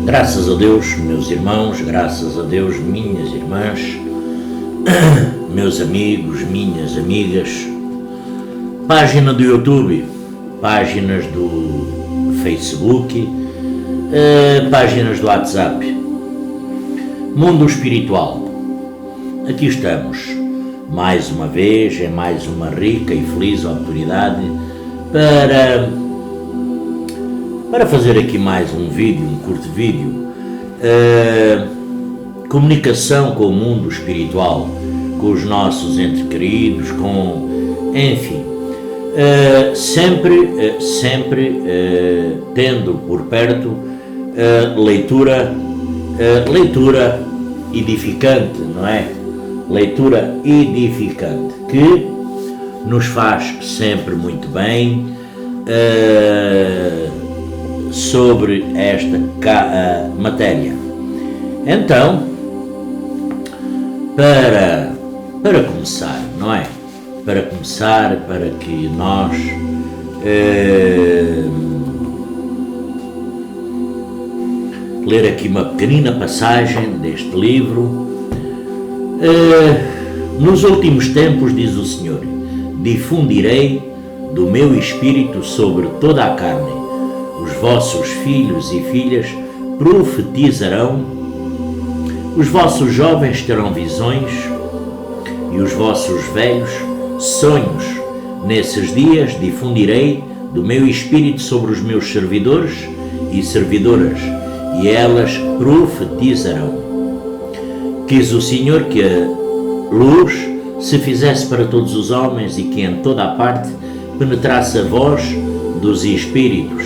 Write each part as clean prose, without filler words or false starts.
Graças a Deus, meus irmãos, graças a Deus, minhas irmãs, meus amigos, minhas amigas, página do YouTube, páginas do Facebook, páginas do WhatsApp, mundo espiritual. Aqui estamos, mais uma vez, em mais uma rica e feliz oportunidade para fazer aqui mais um vídeo, um curto vídeo, comunicação com o mundo espiritual, com os nossos entes queridos, enfim, sempre tendo por perto leitura edificante, não é? Leitura edificante, que nos faz sempre muito bem sobre esta matéria. Então, para começar, não é? Para começar, para que nós ler aqui uma pequenina passagem deste livro. Nos últimos tempos, diz o Senhor, difundirei do meu Espírito sobre toda a carne. Os vossos filhos e filhas profetizarão, os vossos jovens terão visões e os vossos velhos sonhos. Nesses dias difundirei do meu Espírito sobre os meus servidores e servidoras, e elas profetizarão. Quis o Senhor que a luz se fizesse para todos os homens e que em toda a parte penetrasse a voz dos Espíritos,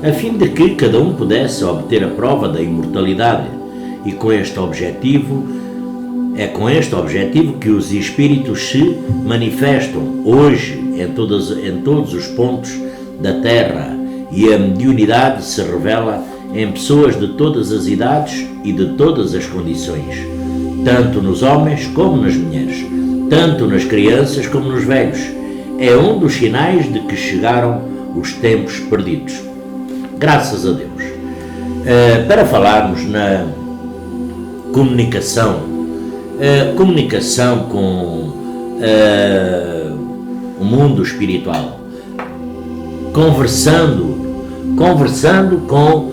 a fim de que cada um pudesse obter a prova da imortalidade. E com este objetivo, que os Espíritos se manifestam hoje em todos os pontos da Terra, e a mediunidade se revela em pessoas de todas as idades e de todas as condições, tanto nos homens como nas mulheres, tanto nas crianças como nos velhos. É um dos sinais de que chegaram os tempos perdidos. Graças a Deus. Para falarmos na comunicação com o mundo espiritual, conversando com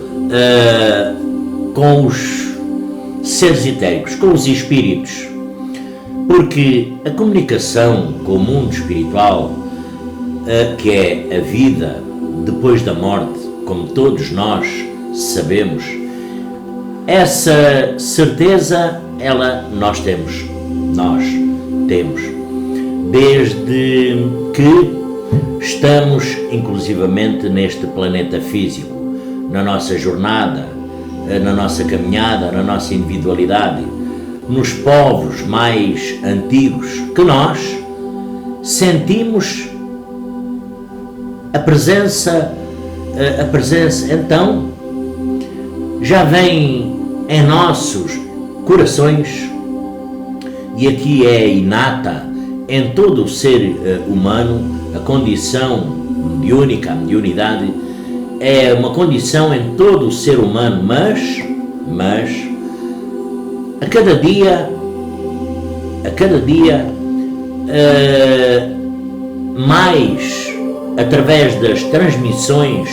os seres etéricos, com os espíritos, porque a comunicação com o mundo espiritual, que é a vida depois da morte, como todos nós sabemos, essa certeza nós temos, desde que estamos inclusivamente neste planeta físico, na nossa jornada, na nossa caminhada, na nossa individualidade, nos povos mais antigos, que nós sentimos a presença, então já vem em nossos corações, e aqui é inata em todo o ser humano, a condição mediúnica, a mediunidade é uma condição em todo o ser humano, mas a cada dia mais através das transmissões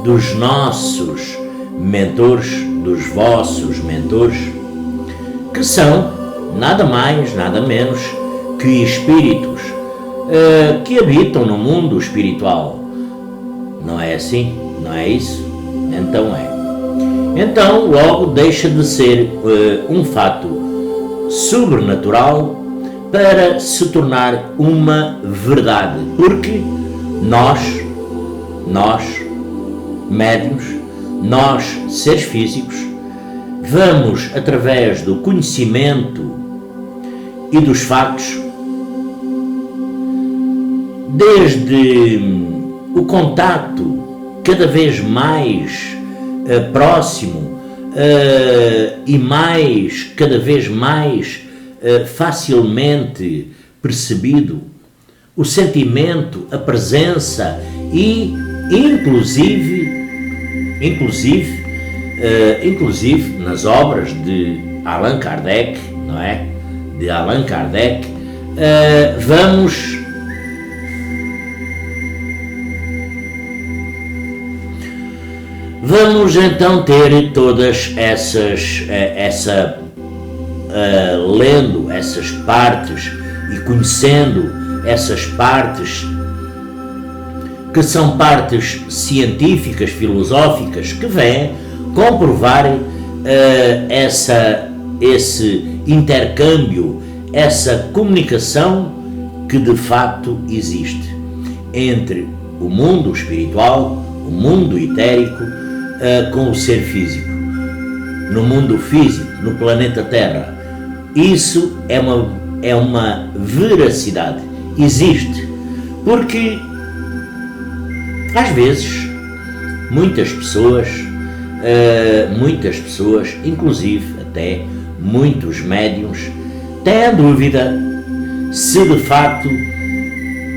dos nossos mentores, dos vossos mentores, que são nada mais, nada menos que espíritos que habitam no mundo espiritual. Não é assim? Não é isso? Então é. Então logo deixa de ser um fato sobrenatural para se tornar uma verdade, porque nós médiuns, nós seres físicos, vamos através do conhecimento e dos factos, desde o contacto cada vez mais próximo e cada vez mais facilmente percebido, o sentimento, a presença e inclusive inclusive nas obras de Allan Kardec, não é? De Allan Kardec, vamos então ter todas lendo essas partes e conhecendo essas partes, que são partes científicas, filosóficas, que vêm comprovar esse intercâmbio, essa comunicação que de facto existe entre o mundo espiritual, o mundo etérico, com o ser físico. No mundo físico, no planeta Terra, isso é uma veracidade, existe, porque às vezes muitas pessoas, inclusive até muitos médiuns, têm a dúvida se de facto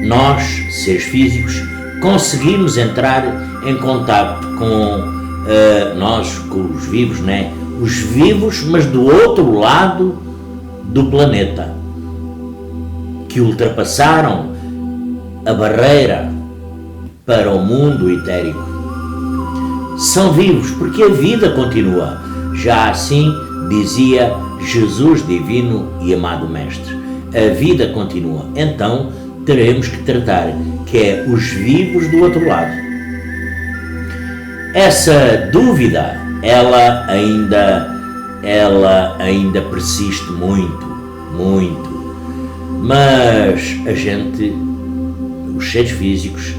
nós, seres físicos, conseguimos entrar em contato com com os vivos, né? Os vivos, mas do outro lado do planeta, que ultrapassaram a barreira para o mundo etérico. São vivos porque a vida continua. Já assim dizia Jesus divino e amado Mestre. A vida continua. Então teremos que tratar que é os vivos do outro lado. Essa dúvida, ela ainda persiste muito, mas a gente, os seres físicos,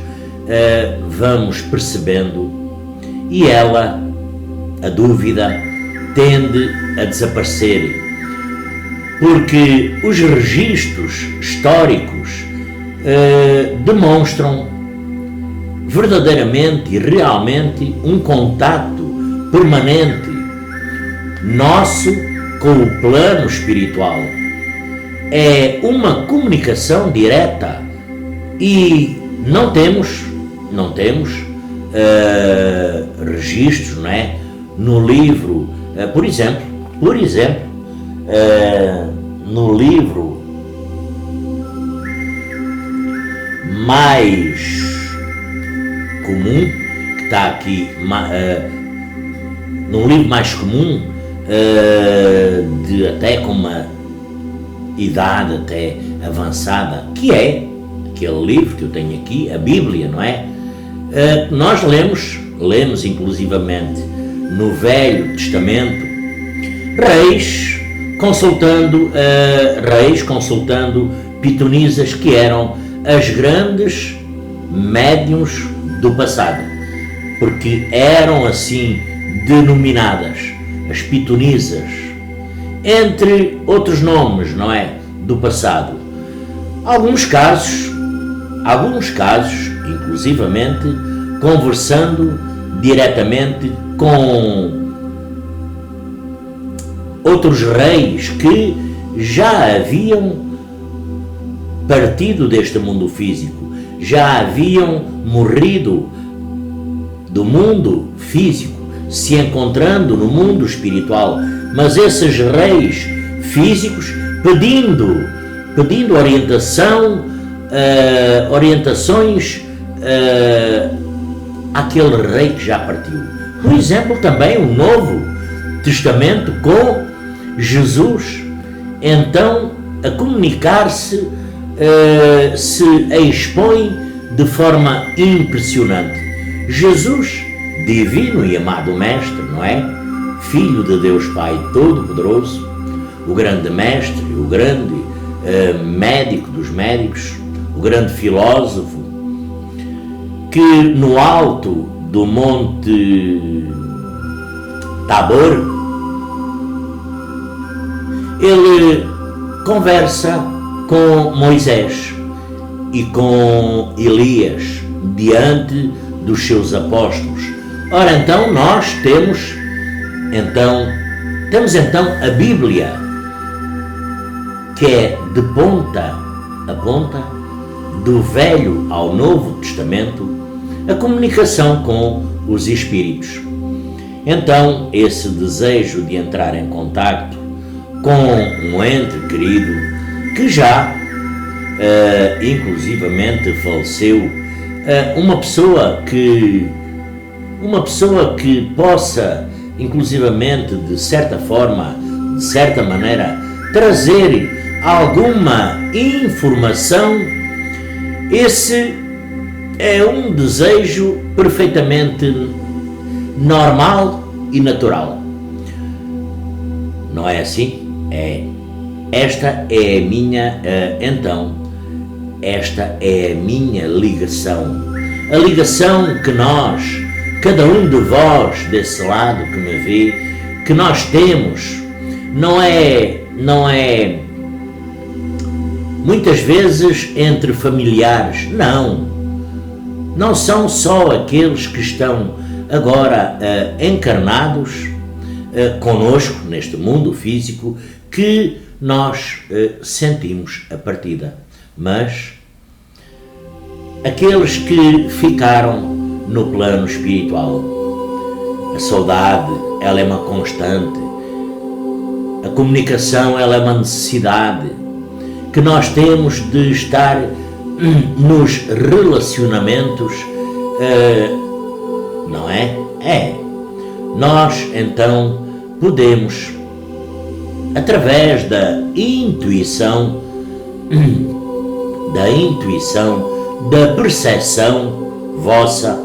vamos percebendo, e a dúvida tende a desaparecer, porque os registros históricos demonstram verdadeiramente e realmente um contato permanente nosso com o plano espiritual. É uma comunicação direta e não temos registros, não é? No livro, por exemplo, no livro mais comum, que está aqui, num livro mais comum, de até com uma idade até avançada, que é aquele livro que eu tenho aqui, a Bíblia, não é? Nós lemos inclusivamente no Velho Testamento, reis consultando pitonisas que eram as grandes médiuns do passado, porque eram assim denominadas as pitonisas, entre outros nomes, não é? Do passado. Alguns casos, inclusivamente, conversando diretamente com outros reis que já haviam partido deste mundo físico, já haviam morrido do mundo físico, se encontrando no mundo espiritual, mas esses reis físicos pedindo orientações àquele rei que já partiu. Por exemplo, também o Novo Testamento com Jesus, então a comunicar-se, se expõe de forma impressionante. Jesus, divino e amado Mestre, não é? Filho de Deus Pai Todo-Poderoso, o grande Mestre, o grande médico dos médicos, o grande filósofo, que no alto do Monte Tabor, ele conversa com Moisés e com Elias diante dos seus apóstolos. Ora, então nós temos a Bíblia, que é de ponta a ponta, do Velho ao Novo Testamento, a comunicação com os Espíritos. Então, esse desejo de entrar em contacto com um ente querido que já inclusivamente faleceu, uma pessoa que possa inclusivamente de certa forma, de certa maneira, trazer alguma informação, esse é um desejo perfeitamente normal e natural. Não é assim? Esta é a minha, esta é a minha ligação. A ligação que nós, cada um de vós desse lado que me vê, que nós temos, não é muitas vezes entre familiares, não são só aqueles que estão agora encarnados conosco neste mundo físico que nós sentimos a partida, mas aqueles que ficaram no plano espiritual. A saudade, ela é uma constante, a comunicação, ela é uma necessidade que nós temos de estar nos relacionamentos, não é? Nós então podemos, através da intuição, da percepção vossa,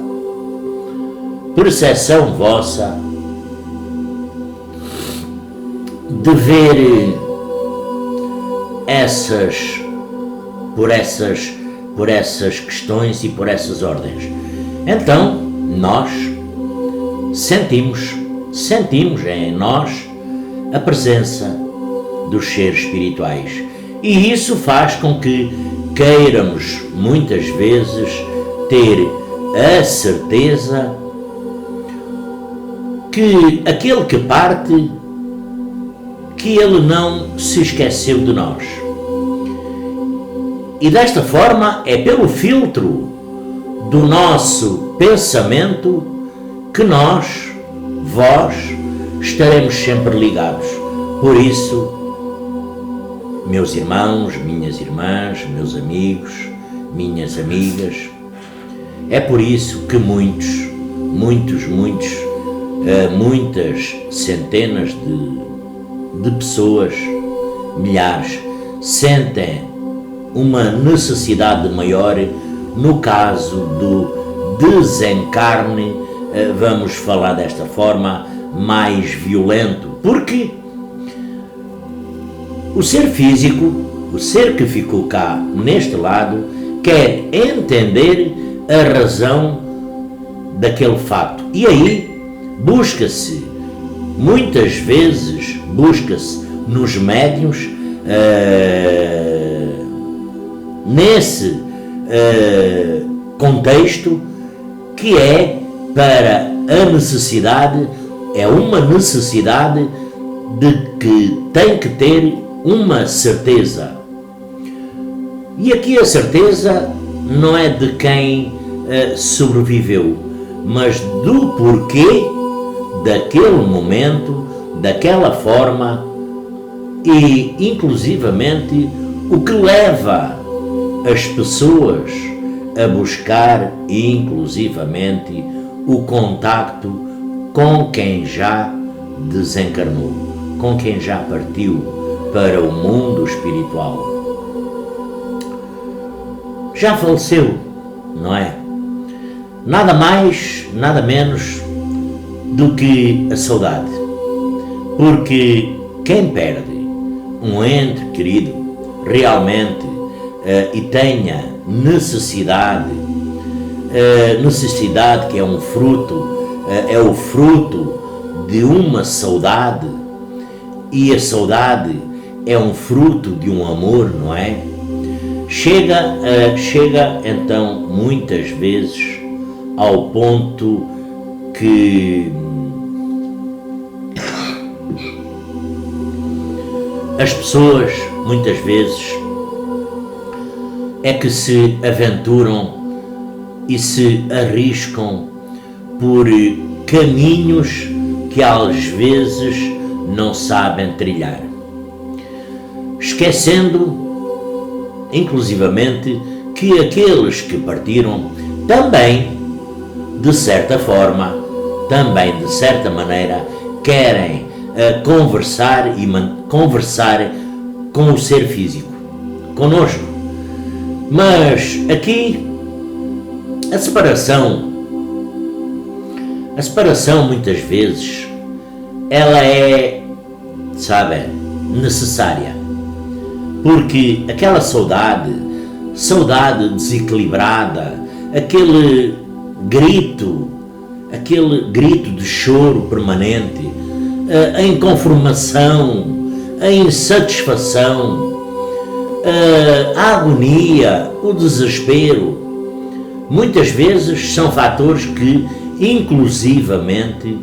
de ver por essas questões e por essas ordens. Então, nós sentimos em nós a presença dos seres espirituais. E isso faz com que queiramos, muitas vezes, ter a certeza que aquele que parte, que ele não se esqueceu de nós. E desta forma é pelo filtro do nosso pensamento que nós, vós, estaremos sempre ligados. Por isso, meus irmãos, minhas irmãs, meus amigos, minhas amigas, é por isso que muitas centenas de pessoas, milhares, sentem uma necessidade maior no caso do desencarne, vamos falar desta forma, mais violento, porque o ser físico, o ser que ficou cá neste lado, quer entender a razão daquele fato. E aí muitas vezes busca-se nos médiuns, nesse contexto, que é para a necessidade, é uma necessidade de que tem que ter uma certeza. E aqui a certeza não é de quem sobreviveu, mas do porquê daquele momento, daquela forma, e inclusivamente o que leva as pessoas a buscar inclusivamente o contacto com quem já desencarnou, com quem já partiu para o mundo espiritual. Já faleceu, não é? Nada mais, nada menos do que a saudade. Porque quem perde um ente querido realmente e tenha necessidade que é um fruto, é o fruto de uma saudade, e a saudade é um fruto de um amor, não é? Chega então muitas vezes ao ponto que as pessoas muitas vezes é que se aventuram e se arriscam por caminhos que às vezes não sabem trilhar, esquecendo inclusivamente que aqueles que partiram também, de certa forma, também de certa maneira, querem conversar com o ser físico, conosco. Mas aqui a separação muitas vezes ela é, necessária, porque aquela saudade desequilibrada, aquele grito de choro permanente, a inconformação, a insatisfação, a agonia, o desespero, muitas vezes são fatores que inclusivamente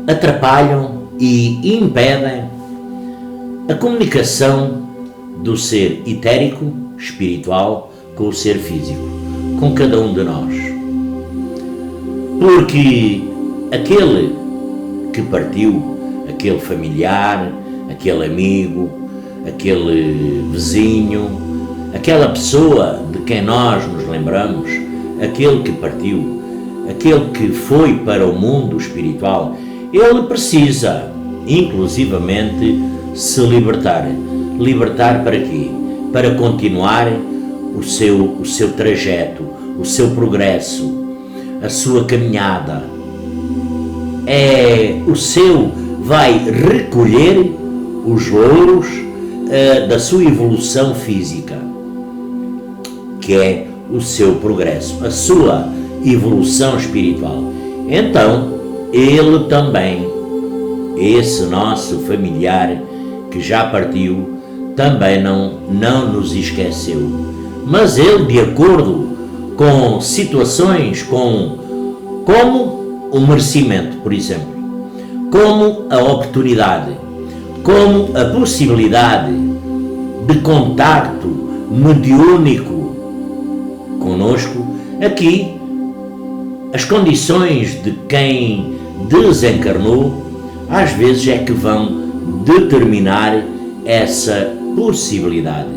atrapalham e impedem a comunicação do ser etérico, espiritual, com o ser físico, com cada um de nós. Porque aquele que partiu, aquele familiar, aquele amigo, aquele vizinho, aquela pessoa de quem nós nos lembramos, aquele que partiu, aquele que foi para o mundo espiritual, ele precisa, inclusivamente, se libertar. Libertar para quê? Para continuar o seu trajeto, o seu progresso, a sua caminhada. Vai recolher os louros da sua evolução física, que é o seu progresso, a sua evolução espiritual. Então, ele também, esse nosso familiar que já partiu, também não nos esqueceu. Mas ele, de acordo com situações, como o merecimento, por exemplo, como a oportunidade, como a possibilidade de contacto mediúnico conosco, aqui as condições de quem desencarnou às vezes é que vão determinar essa possibilidade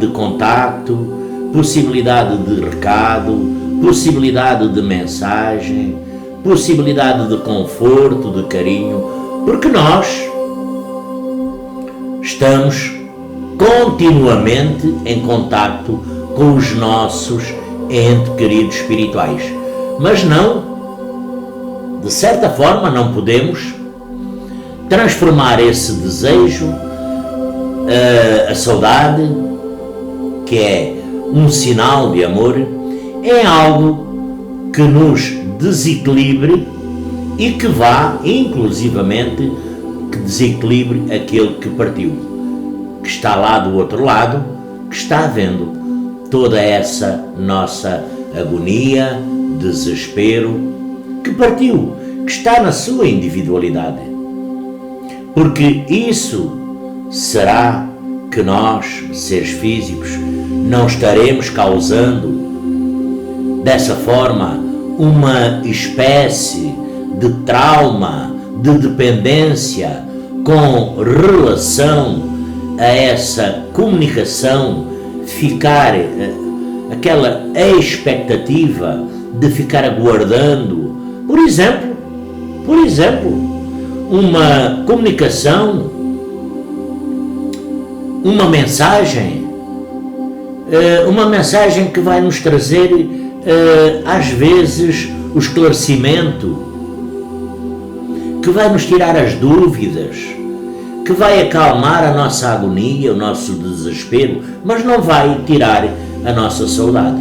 de contacto, possibilidade de recado, possibilidade de mensagem, possibilidade de conforto, de carinho, porque nós estamos continuamente em contacto com os nossos entes queridos espirituais, mas de certa forma não podemos transformar esse desejo, a saudade, que é um sinal de amor, em algo que nos desequilibre e que vá, inclusivamente, que desequilibre aquele que partiu, que está lá do outro lado, que está vendo toda essa nossa agonia, desespero, que partiu, que está na sua individualidade. Porque isso será que nós, seres físicos, não estaremos causando dessa forma uma espécie de trauma, de dependência com relação a essa comunicação, ficar aquela expectativa de ficar aguardando, por exemplo, uma comunicação, uma mensagem que vai nos trazer às vezes o esclarecimento, que vai nos tirar as dúvidas, que vai acalmar a nossa agonia, o nosso desespero, mas não vai tirar a nossa saudade.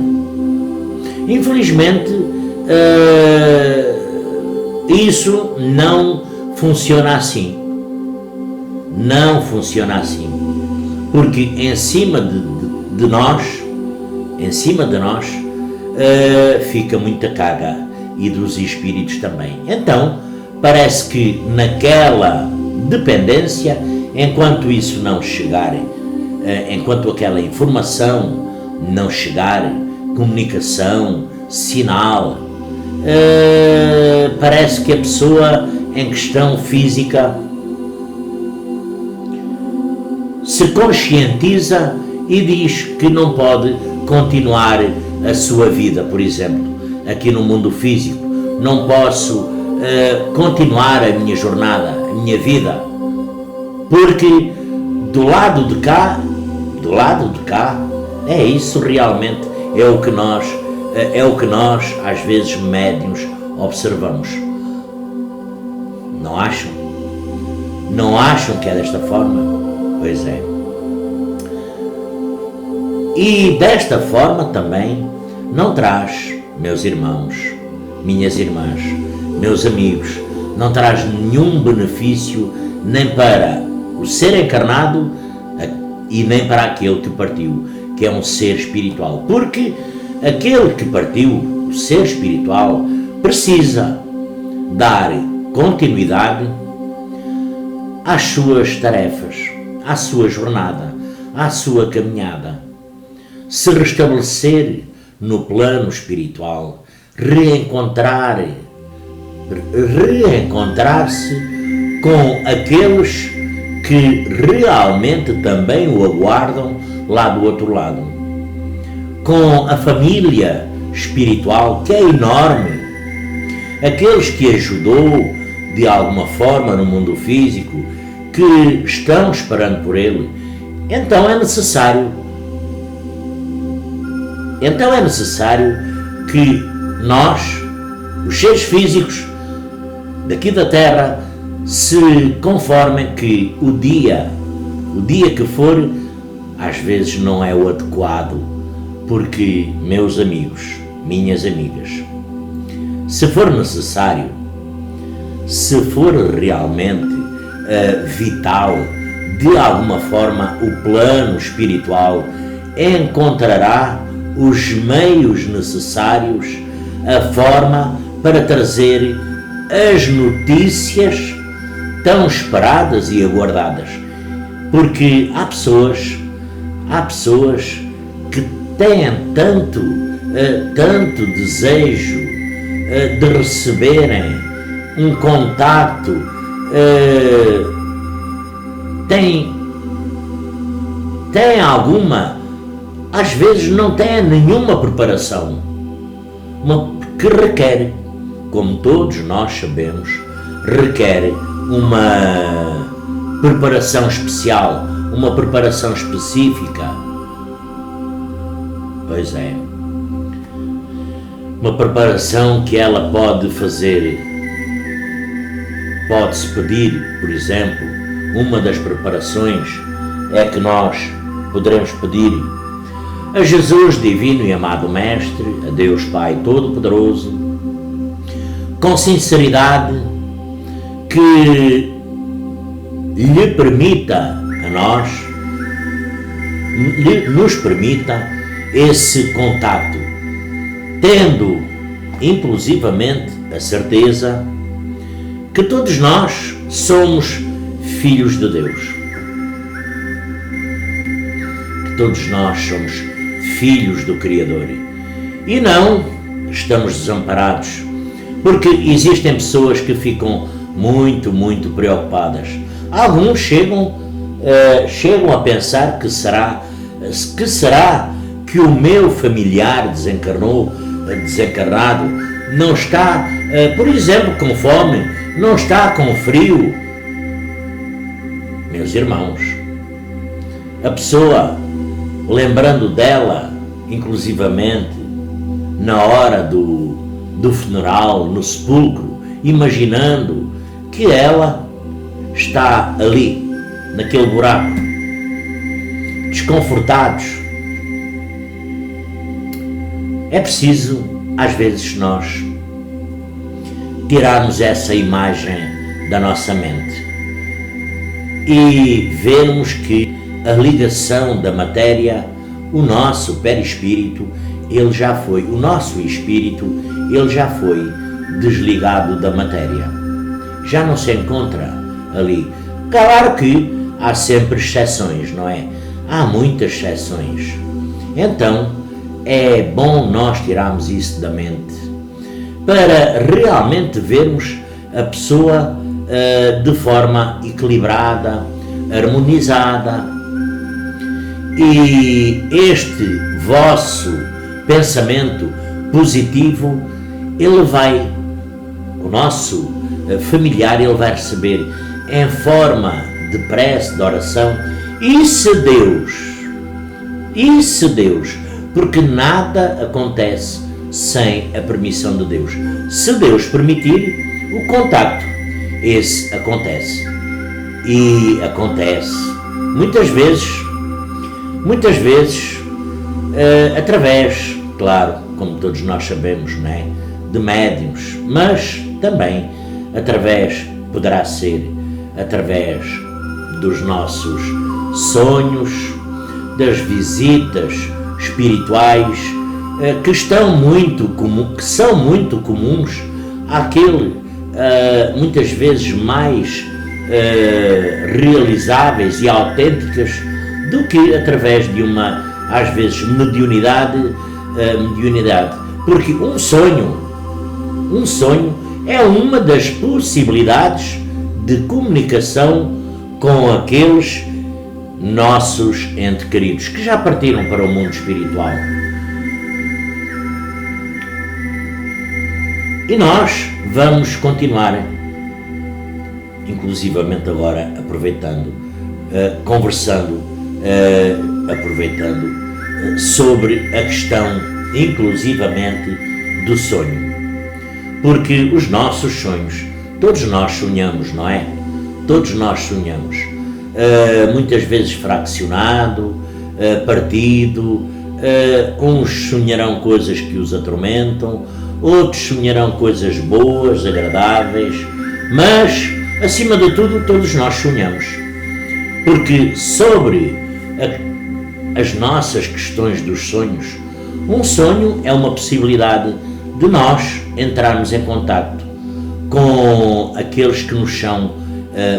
Infelizmente, isso não funciona assim. Não funciona assim. Porque em cima de nós, fica muita carga, e dos espíritos também. Então, parece que naquela dependência, enquanto isso não chegar, enquanto aquela informação não chegar, comunicação, sinal, parece que a pessoa em questão física se conscientiza e diz que não pode continuar a sua vida, por exemplo, aqui no mundo físico. Não posso continuar a minha jornada, a minha vida, porque do lado de cá, é isso realmente, é o que nós às vezes médiuns observamos. Não acham? Não acham que é desta forma? Pois é. E desta forma também não traz, meus irmãos, minhas irmãs, meus amigos, não traz nenhum benefício nem para o ser encarnado e nem para aquele que partiu, que é um ser espiritual. Porque aquele que partiu, o ser espiritual, precisa dar continuidade às suas tarefas, à sua jornada, à sua caminhada, se restabelecer no plano espiritual, reencontrar-se com aqueles que realmente também o aguardam lá do outro lado, com a família espiritual, que é enorme, aqueles que ajudou de alguma forma no mundo físico, que estão esperando por ele. Então é necessário que nós, os seres físicos daqui da Terra, se conformem que o dia que for, às vezes não é o adequado, porque, meus amigos, minhas amigas, se for necessário, se for realmente vital, de alguma forma o plano espiritual encontrará os meios necessários, a forma para trazer as notícias tão esperadas e aguardadas, porque há pessoas que têm tanto desejo de receberem um contacto, têm alguma, às vezes não têm nenhuma preparação, que requer, como todos nós sabemos, requer uma preparação especial, uma preparação específica. Pois é, uma preparação que ela pode fazer, pode-se pedir, por exemplo, uma das preparações é que nós poderemos pedir a Jesus divino e amado Mestre, a Deus Pai Todo-Poderoso, com sinceridade, que lhe permita a nós, nos permita esse contacto, tendo inclusivamente a certeza que todos nós somos filhos de Deus, que todos nós somos filhos do Criador e não estamos desamparados, porque existem pessoas que ficam muito preocupadas. Alguns chegam a pensar que será que o meu familiar desencarnado não está, por exemplo, com fome, não está com frio. Meus irmãos, a pessoa, lembrando dela, inclusivamente, na hora do funeral, no sepulcro, imaginando que ela está ali, naquele buraco, desconfortados. É preciso, às vezes, nós tirarmos essa imagem da nossa mente e vermos que a ligação da matéria, o nosso perispírito, ele já foi, o nosso espírito, ele já foi desligado da matéria, já não se encontra ali. Claro que há sempre exceções, não é? Há muitas exceções. Então é bom nós tirarmos isso da mente, para realmente vermos a pessoa de forma equilibrada, harmonizada. E este vosso pensamento positivo, o nosso familiar, ele vai receber em forma de prece, de oração, e se Deus, porque nada acontece sem a permissão de Deus. Se Deus permitir, o contacto, esse acontece. E acontece muitas vezes, através, claro, como todos nós sabemos, não é? De médiuns, mas também poderá ser através dos nossos sonhos, das visitas espirituais, que são muito comuns àquele, muitas vezes mais realizáveis e autênticas do que através de uma, às vezes, mediunidade, porque um sonho é uma das possibilidades de comunicação com aqueles nossos entes queridos que já partiram para o mundo espiritual. E nós vamos continuar, inclusivamente agora conversando sobre a questão, inclusivamente, do sonho. Porque os nossos sonhos, todos nós sonhamos, não é? Todos nós sonhamos. Muitas vezes fraccionado, partido, uns sonharão coisas que os atormentam, outros sonharão coisas boas, agradáveis, mas, acima de tudo, todos nós sonhamos. Porque sobre as nossas questões dos sonhos, um sonho é uma possibilidade de nós entrarmos em contacto com aqueles que nos são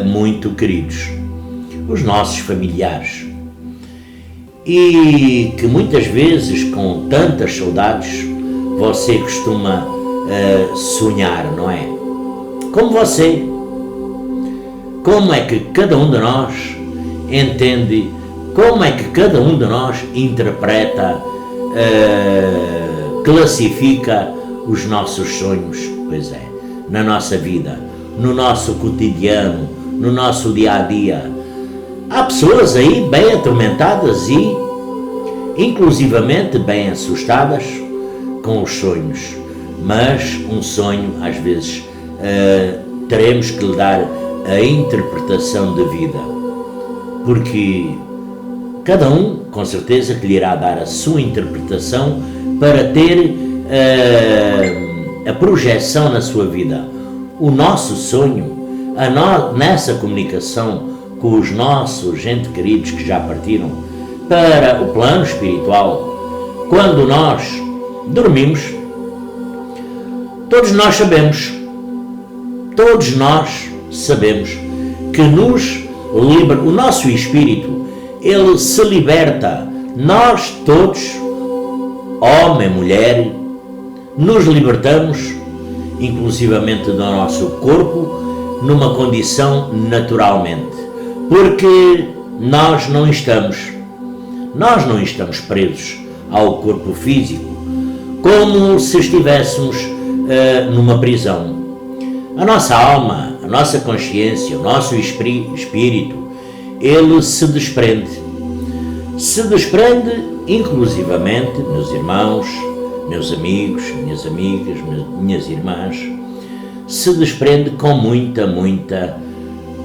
muito queridos, os nossos familiares, e que muitas vezes, com tantas saudades, você costuma sonhar, não é? Como você. Como é que cada um de nós entende, como é que cada um de nós interpreta, classifica os nossos sonhos? Pois é, na nossa vida, no nosso cotidiano, no nosso dia-a-dia. Há pessoas aí bem atormentadas e, inclusivamente, bem assustadas com os sonhos. Mas um sonho, às vezes, teremos que lhe dar a interpretação de vida. Porque cada um, com certeza, que lhe irá dar a sua interpretação para ter a projeção na sua vida. O nosso sonho, nessa comunicação com os nossos entes queridos que já partiram para o plano espiritual, quando nós dormimos, todos nós sabemos que o nosso espírito, ele se liberta. Nós todos, homem, mulher, nos libertamos, inclusivamente do nosso corpo, numa condição naturalmente, porque nós não estamos presos ao corpo físico, como se estivéssemos numa prisão. A nossa alma, a nossa consciência, o nosso espírito, ele se desprende, inclusivamente, meus irmãos, meus amigos, minhas amigas, minhas irmãs, se desprende com muita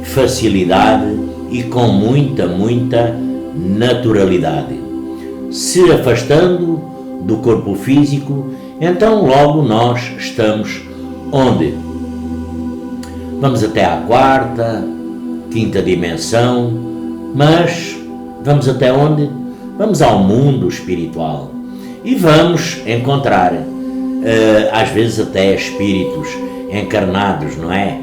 facilidade e com muita naturalidade. Se afastando do corpo físico, então logo nós estamos onde? Vamos até à quarta, quinta dimensão, mas vamos até onde? Vamos ao mundo espiritual e vamos encontrar, às vezes até espíritos encarnados, não é?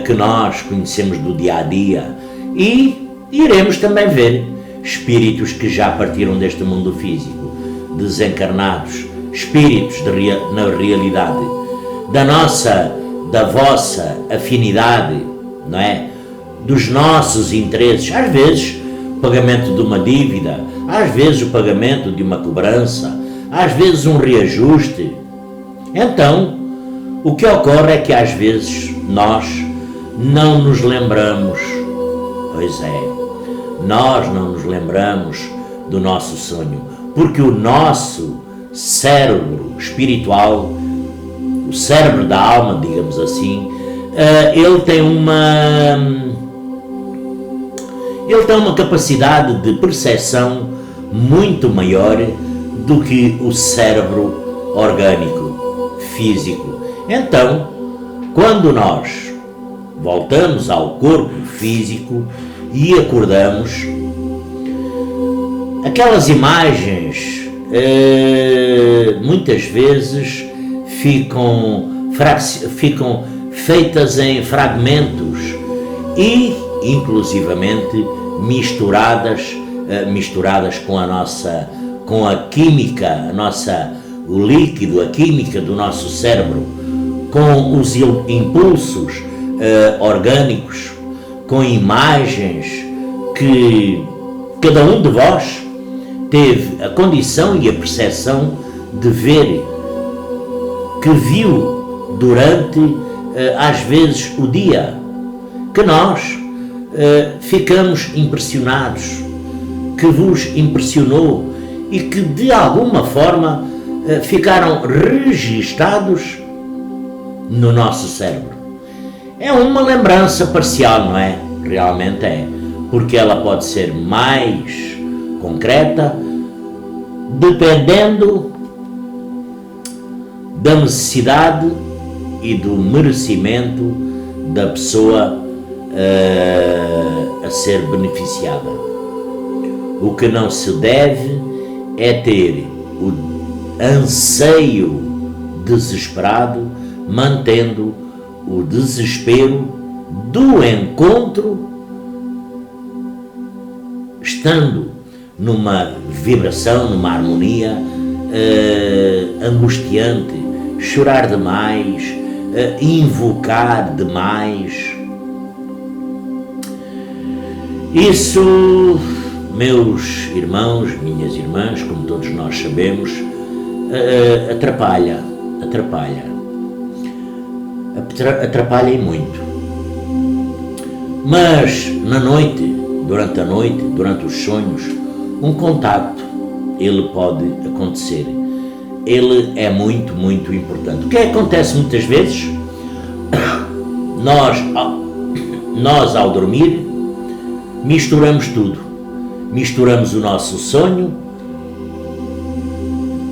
Que nós conhecemos do dia-a-dia, e iremos também ver espíritos que já partiram deste mundo físico, desencarnados, espíritos na realidade, da vossa afinidade, não é? Dos nossos interesses, às vezes o pagamento de uma dívida, às vezes o pagamento de uma cobrança, às vezes um reajuste. Então, o que ocorre é que às vezes nós não nos lembramos, pois é, nós não nos lembramos do nosso sonho, porque o nosso cérebro espiritual, o cérebro da alma, digamos assim, ele tem uma capacidade de percepção muito maior do que o cérebro orgânico, físico. Então, quando nós voltamos ao corpo físico e acordamos, aquelas imagens muitas vezes ficam feitas em fragmentos e inclusivamente misturadas com a química, o líquido, a química do nosso cérebro, com os impulsos orgânicos, com imagens que cada um de vós teve a condição e a percepção de ver, que viu durante, às vezes, o dia, que nós ficamos impressionados, que vos impressionou e que de alguma forma ficaram registados no nosso cérebro. É uma lembrança parcial, não é? Realmente é, porque ela pode ser mais concreta, dependendo da necessidade e do merecimento da pessoa a ser beneficiada. O que não se deve é ter o anseio desesperado, mantendo o desespero do encontro, estando numa vibração, numa harmonia angustiante, chorar demais, invocar demais. Isso, meus irmãos, minhas irmãs, como todos nós sabemos, atrapalha e muito. Mas na noite, durante os sonhos, um contacto, ele pode acontecer. Ele é muito, muito importante. O que acontece muitas vezes? Nós ao dormir, misturamos tudo. Misturamos o nosso sonho,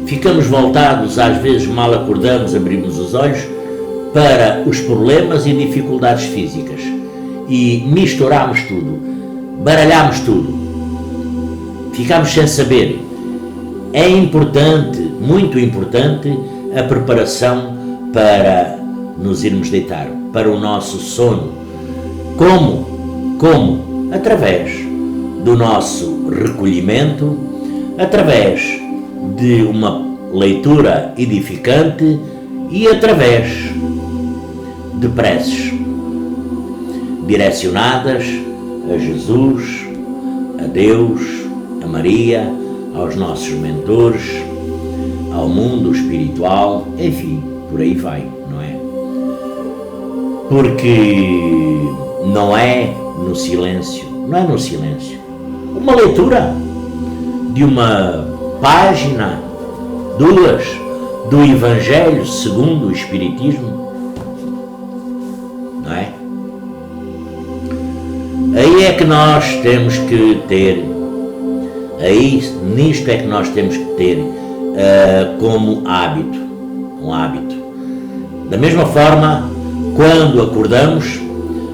ficamos voltados, às vezes mal acordamos, abrimos os olhos, para os problemas e dificuldades físicas. E misturamos tudo, baralhamos tudo, ficamos sem saber. É importante, muito importante, a preparação para nos irmos deitar, para o nosso sono. Como? Através do nosso recolhimento, através de uma leitura edificante e através de preces direcionadas a Jesus, a Deus, a Maria, aos nossos mentores, ao mundo espiritual, enfim, por aí vai, não é? Porque não é no silêncio. Uma leitura de uma página, 2, do Evangelho segundo o Espiritismo, não é? Aí é que nós temos que ter, nisto é que nós temos que ter como hábito, um hábito. Da mesma forma, quando acordamos,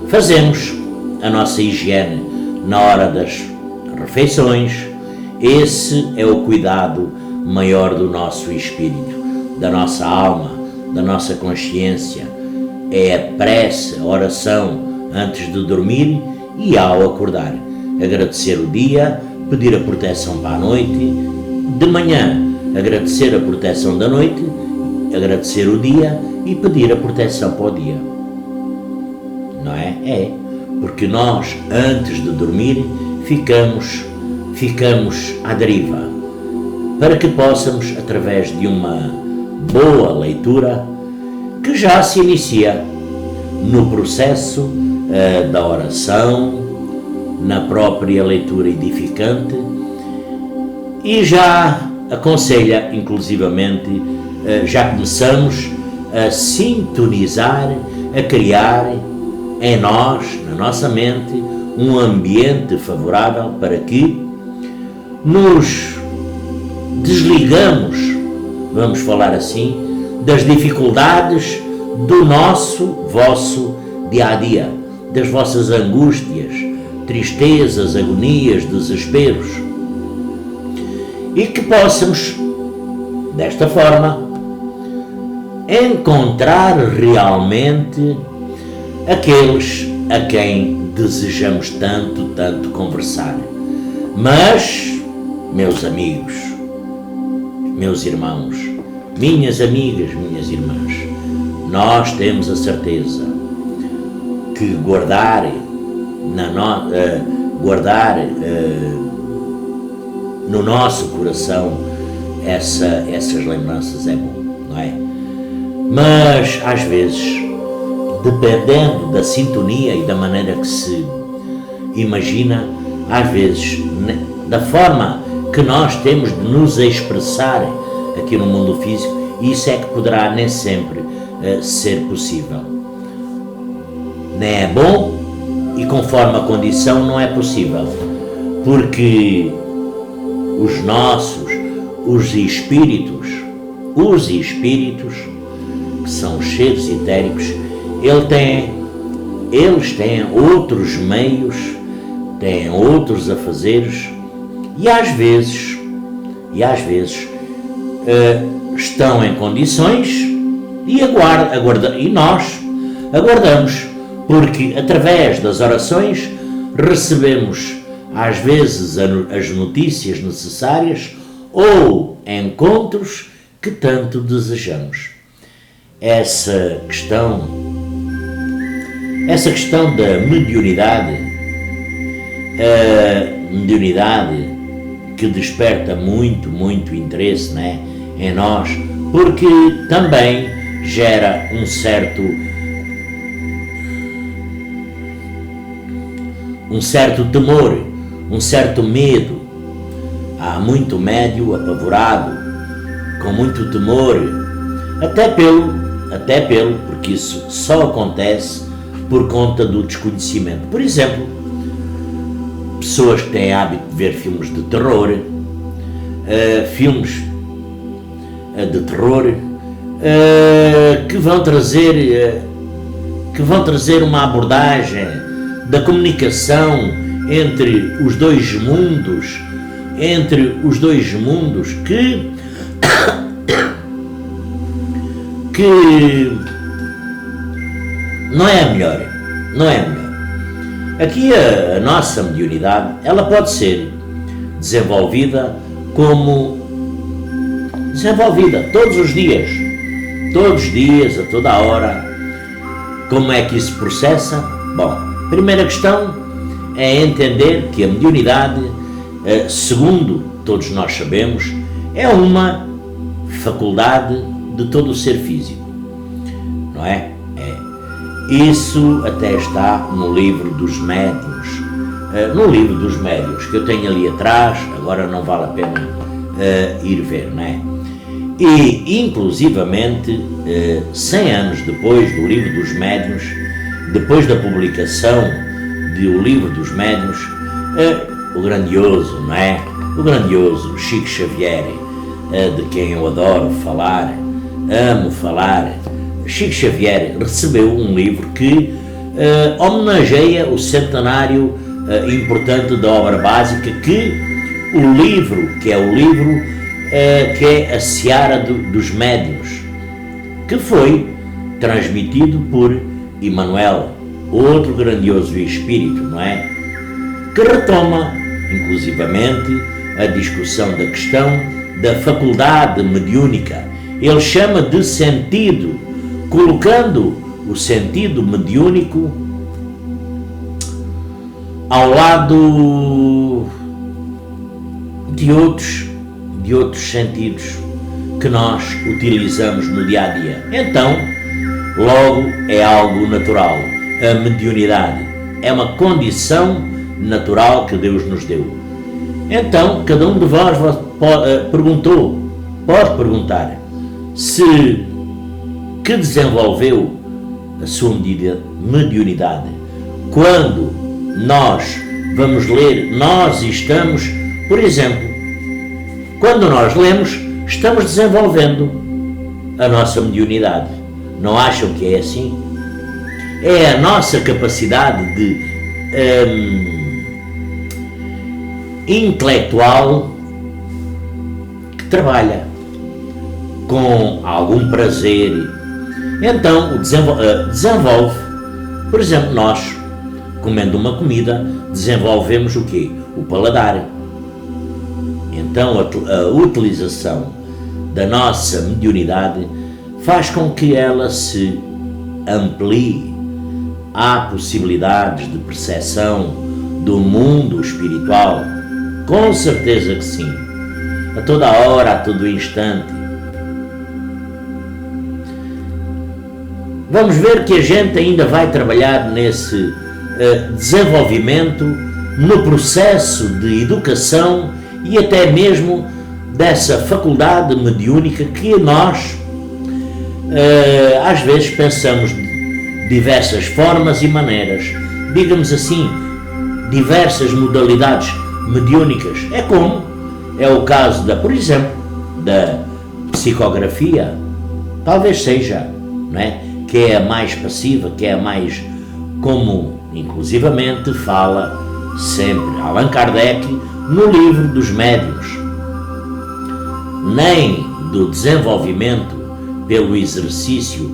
fazemos a nossa higiene na hora das refeições. Esse é o cuidado maior do nosso espírito, da nossa alma, da nossa consciência. É a prece, a oração antes de dormir e ao acordar. Agradecer o dia, pedir a proteção para a noite, de manhã agradecer a proteção da noite, agradecer o dia e pedir a proteção para o dia. Não é? É. Porque nós, antes de dormir, ficamos à deriva, para que possamos, através de uma boa leitura, que já se inicia no processo da oração, na própria leitura edificante, e já aconselha, inclusivamente, já começamos a sintonizar, a criar em nós, na nossa mente, um ambiente favorável para que nos desligamos, vamos falar assim, das dificuldades do vosso dia-a-dia, das vossas angústias, tristezas, agonias, desesperos, e que possamos, desta forma, encontrar realmente aqueles a quem desejamos tanto conversar. Mas, meus amigos, meus irmãos, minhas amigas, minhas irmãs, nós temos a certeza que guardar no nosso coração essas lembranças é bom, não é? Mas, às vezes, dependendo da sintonia e da maneira que se imagina, às vezes, da forma que nós temos de nos expressar aqui no mundo físico, isso é que poderá nem sempre ser possível. Nem é bom e conforme a condição não é possível, porque os espíritos, que são os seres etéricos, eles têm outros meios, têm outros afazeres e às vezes estão em condições e nós aguardamos, porque através das orações recebemos às vezes as notícias necessárias ou encontros que tanto desejamos. Essa questão da mediunidade, a mediunidade que desperta muito interesse, né, em nós, porque também gera um certo temor, um certo medo. Há muito médio apavorado, com muito temor, até pelo, porque isso só acontece por conta do desconhecimento. Por exemplo, pessoas que têm hábito de ver filmes de terror, que vão trazer uma abordagem da comunicação entre os dois mundos que não é a melhor. Aqui a nossa mediunidade, ela pode ser desenvolvida todos os dias, a toda a hora. Como é que isso se processa? Bom, primeira questão é entender que a mediunidade, segundo todos nós sabemos, é uma faculdade de todo o ser físico, não é? Isso até está no livro dos médiuns, que eu tenho ali atrás, agora não vale a pena ir ver, não é? E, inclusivamente, 100 anos depois do livro dos médiuns, depois da publicação do livro dos médiuns, o grandioso, não é? O grandioso Chico Xavier, de quem eu adoro falar, amo falar, Chico Xavier recebeu um livro que homenageia o centenário importante da obra básica, que é a Seara dos Médiuns, que foi transmitido por Emmanuel, outro grandioso espírito, não é? Que retoma, inclusivamente, a discussão da questão da faculdade mediúnica. Ele chama de sentido colocando o sentido mediúnico ao lado de outros sentidos que nós utilizamos no dia a dia. Então, logo é algo natural. A mediunidade é uma condição natural que Deus nos deu. Então, cada um de vós pode perguntar se que desenvolveu a sua mediunidade. Quando nós vamos ler, nós estamos, por exemplo, quando nós lemos, estamos desenvolvendo a nossa mediunidade. Não acham que é assim? É a nossa capacidade de intelectual que trabalha com algum prazer. Então desenvolve. Por exemplo, nós, comendo uma comida, desenvolvemos o quê? O paladar. Então a utilização da nossa mediunidade faz com que ela se amplie. Há possibilidades de percepção do mundo espiritual? Com certeza que sim. A toda hora, a todo instante. Vamos ver que a gente ainda vai trabalhar nesse desenvolvimento, no processo de educação e até mesmo dessa faculdade mediúnica que nós às vezes pensamos de diversas formas e maneiras, digamos assim, diversas modalidades mediúnicas. É como é o caso por exemplo, da psicografia, talvez seja, não é? Que é a mais passiva, que é a mais, como inclusivamente fala sempre Allan Kardec no livro dos médiuns, nem do desenvolvimento pelo exercício,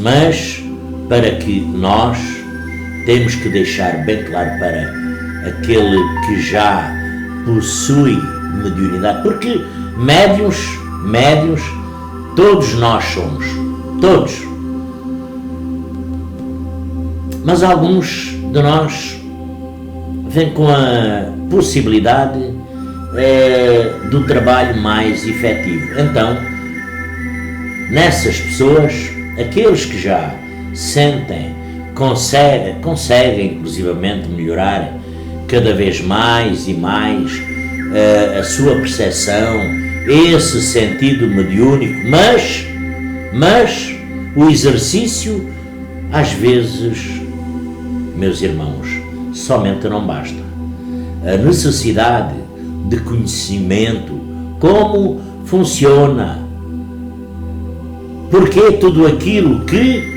mas para que nós temos que deixar bem claro para aquele que já possui mediunidade, porque médiuns, todos nós somos, todos. Mas alguns de nós vêm com a possibilidade do trabalho mais efetivo. Então, nessas pessoas, aqueles que já sentem, conseguem inclusivamente melhorar cada vez mais e mais a sua percepção, esse sentido mediúnico, mas o exercício, às vezes, meus irmãos, somente não basta. A necessidade de conhecimento, como funciona, porque tudo aquilo que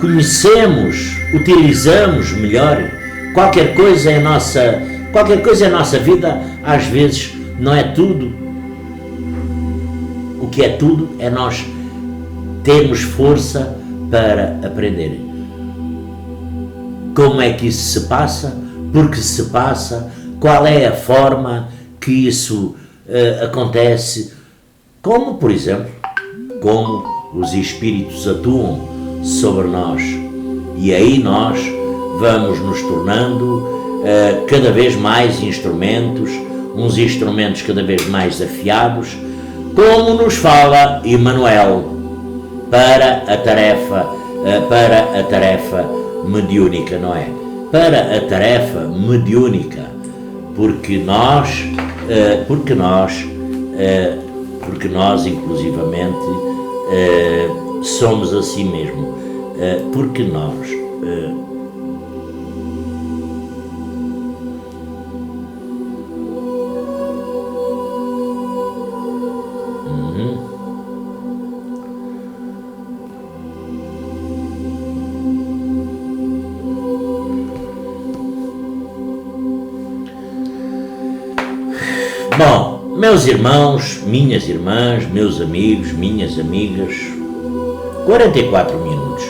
conhecemos, utilizamos melhor, qualquer coisa é nossa vida, às vezes não é tudo. O que é tudo é nós termos força para aprender. Como é que isso se passa? Por que se passa? Qual é a forma que isso acontece? Como, por exemplo, como os espíritos atuam sobre nós. E aí nós vamos nos tornando cada vez mais instrumentos, uns instrumentos cada vez mais afiados, como nos fala Emmanuel, para a tarefa mediúnica, não é? Para a tarefa mediúnica, porque nós inclusivamente somos assim mesmo, porque nós Bom, meus irmãos, minhas irmãs, meus amigos, minhas amigas, 44 minutos.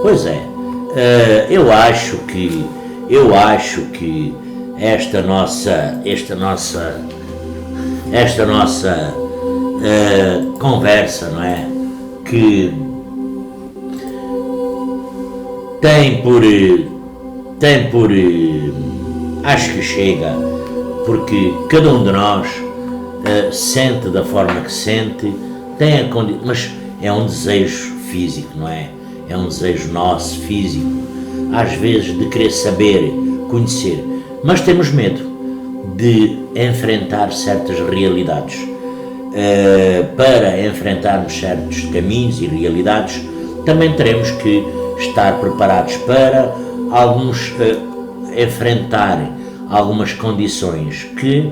Pois é, eu acho que esta nossa conversa, não é? Que acho que chega, porque cada um de nós sente da forma que sente, mas é um desejo físico, não é? É um desejo nosso, físico, às vezes de querer saber, conhecer, mas temos medo de enfrentar certas realidades. Para enfrentarmos certos caminhos e realidades, também teremos que estar preparados para enfrentar algumas condições que,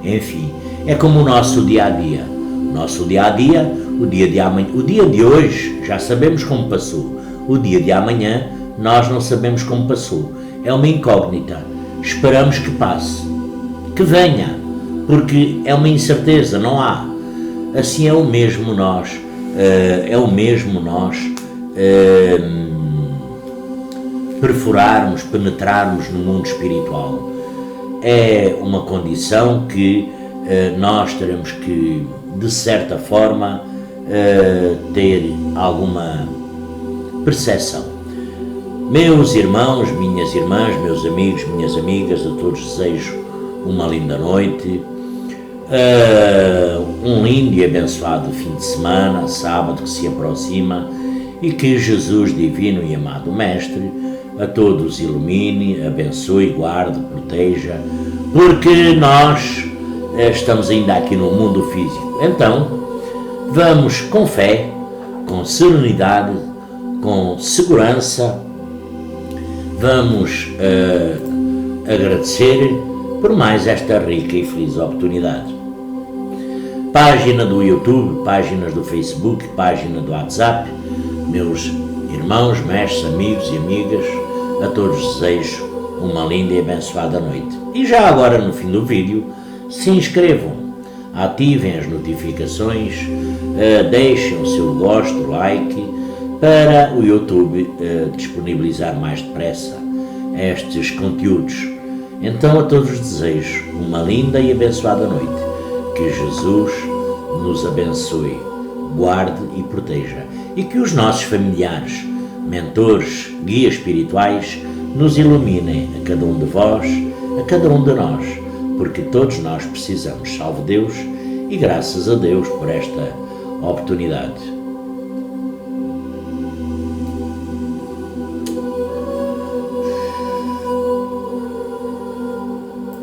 enfim, é como o nosso dia-a-dia. O nosso dia-a-dia, o dia de amanhã, o dia de hoje já sabemos como passou. O dia de amanhã nós não sabemos como passou. É uma incógnita. Esperamos que passe, que venha, porque é uma incerteza, não há. Assim é o mesmo nós, perfurarmos, penetrarmos no mundo espiritual. É uma condição que nós teremos que, de certa forma, ter alguma percepção. Meus irmãos, minhas irmãs, meus amigos, minhas amigas, a todos desejo uma linda noite, um lindo e abençoado fim de semana, sábado que se aproxima, e que Jesus divino e amado Mestre a todos ilumine, abençoe, guarde, proteja, porque nós estamos ainda aqui no mundo físico. Então, vamos com fé, com serenidade, com segurança, vamos agradecer por mais esta rica e feliz oportunidade. Página do YouTube, páginas do Facebook, página do WhatsApp, meus irmãos, mestres, amigos e amigas, a todos desejo uma linda e abençoada noite. E já agora no fim do vídeo, se inscrevam, ativem as notificações, deixem o seu gosto, like, para o YouTube disponibilizar mais depressa estes conteúdos. Então a todos desejo uma linda e abençoada noite. Que Jesus nos abençoe, guarde e proteja, e que os nossos familiares, mentores, guias espirituais nos iluminem a cada um de vós, a cada um de nós, porque todos nós precisamos. Salve Deus e graças a Deus por esta oportunidade.